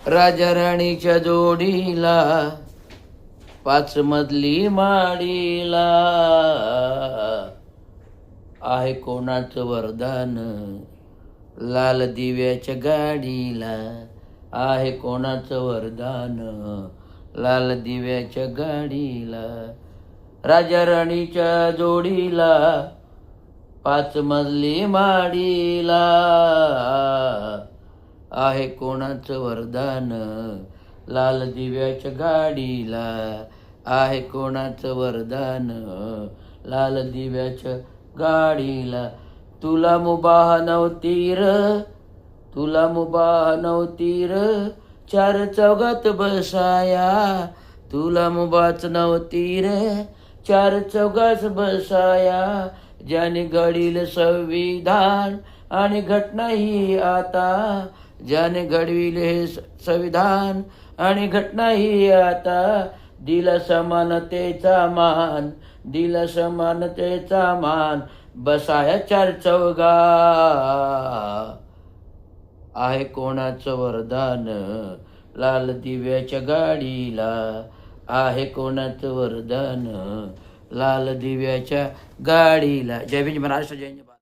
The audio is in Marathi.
राजा राणीच्या जोडीला 5 मजली माडीला आहे कोणाचं वरदान लाल दिव्याच्या गाडीला आहे कोणाचं वरदान लाल दिव्याच्या गाडीला राजा राणीच्या जोडीला 5 मजली माडीला आहे कोणाचं वरदान लाल दिव्याच्या गाडीला आहे कोणाचं वरदान लाल दिव्याच्या गाडीला तुला मुबाह नव्हती र तुला मुबाह नव्हती र 4 चौघात बसाया तुला मुबाच नव्हती र 4 चौघात बसाया ज्याने घडील संविधान आणि घटना ही आता ज्याने घडविले हे संविधान आणि घटना ही आता दिला समानतेचा मान दिला समानतेचा मान बसाया 4 चौघा आहे कोणाचं वरदान लाल दिव्याच्या गाडीला आहे कोणाचं वरदान लाल दिव्याच्या गाडीला. जय भीम महाराष्ट्र जय हिंद.